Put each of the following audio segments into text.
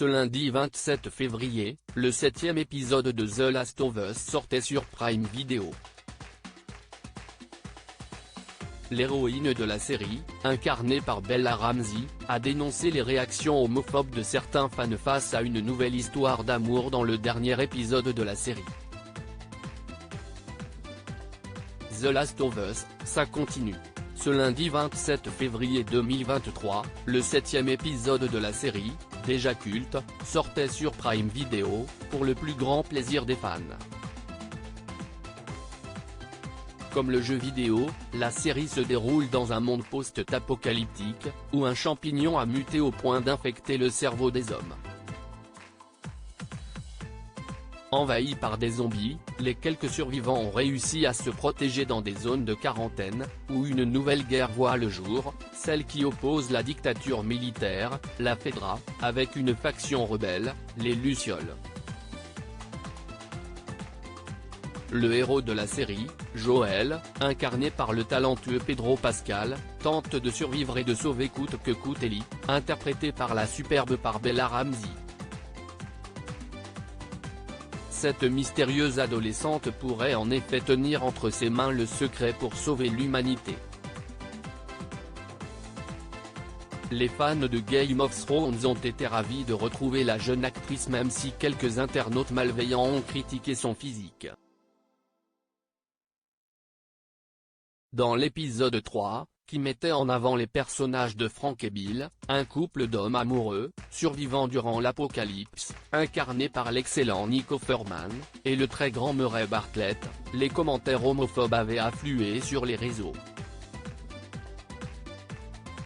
Ce lundi 27 février, le 7e épisode de The Last of Us sortait sur Prime Video. L'héroïne de la série, incarnée par Bella Ramsey, a dénoncé les réactions homophobes de certains fans face à une nouvelle histoire d'amour dans le dernier épisode de la série. The Last of Us, ça continue. Ce lundi 27 février 2023, le 7e épisode de la série, déjà culte, sortait sur Prime Video, pour le plus grand plaisir des fans. Comme le jeu vidéo, la série se déroule dans un monde post-apocalyptique, où un champignon a muté au point d'infecter le cerveau des hommes. Envahis par des zombies, les quelques survivants ont réussi à se protéger dans des zones de quarantaine, où une nouvelle guerre voit le jour, celle qui oppose la dictature militaire, la Fedra, avec une faction rebelle, les Lucioles. Le héros de la série, Joel, incarné par le talentueux Pedro Pascal, tente de survivre et de sauver coûte que coûte Ellie, interprétée par la superbe Bella Ramsey. Cette mystérieuse adolescente pourrait en effet tenir entre ses mains le secret pour sauver l'humanité. Les fans de Game of Thrones ont été ravis de retrouver la jeune actrice même si quelques internautes malveillants ont critiqué son physique. Dans l'épisode 3, qui mettait en avant les personnages de Frank et Bill, un couple d'hommes amoureux, survivant durant l'apocalypse, incarné par l'excellent Nick Offerman, et le très grand Murray Bartlett, les commentaires homophobes avaient afflué sur les réseaux.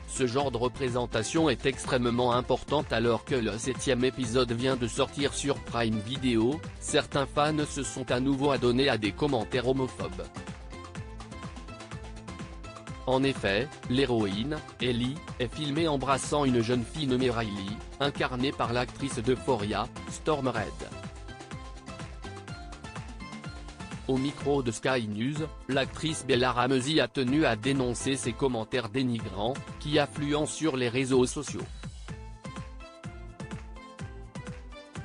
Ce genre de représentation est extrêmement importante alors que le 7e épisode vient de sortir sur Prime Video, certains fans se sont à nouveau adonnés à des commentaires homophobes. En effet, l'héroïne, Ellie, est filmée embrassant une jeune fille nommée Riley, incarnée par l'actrice d'Euphoria, Storm Reid. Au micro de Sky News, l'actrice Bella Ramsey a tenu à dénoncer ces commentaires dénigrants, qui affluent sur les réseaux sociaux.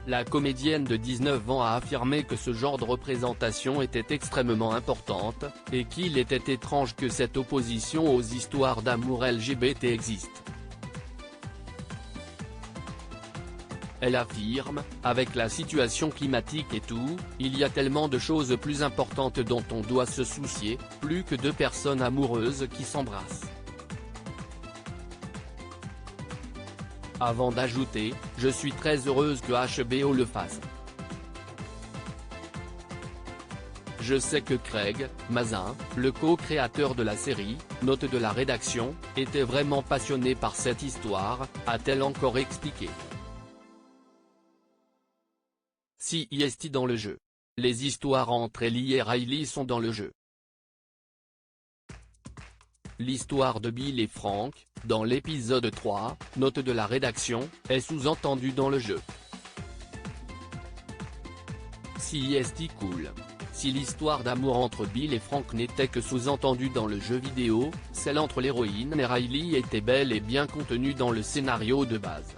La comédienne de 19 ans a affirmé que ce genre de représentation était extrêmement importante, et qu'il était étrange que cette opposition aux histoires d'amour LGBT existe. Elle affirme, avec la situation climatique et tout, il y a tellement de choses plus importantes dont on doit se soucier, plus que deux personnes amoureuses qui s'embrassent. Avant d'ajouter, je suis très heureuse que HBO le fasse. Je sais que Craig Mazin, le co-créateur de la série, note de la rédaction, était vraiment passionné par cette histoire, a-t-elle encore expliqué. CIST dans le jeu. Les histoires entre Ellie et Riley sont dans le jeu. L'histoire de Bill et Frank, dans l'épisode 3, note de la rédaction, est sous-entendue dans le jeu. CIST cool. Si l'histoire d'amour entre Bill et Frank n'était que sous-entendue dans le jeu vidéo, celle entre l'héroïne et Riley était bel et bien contenue dans le scénario de base.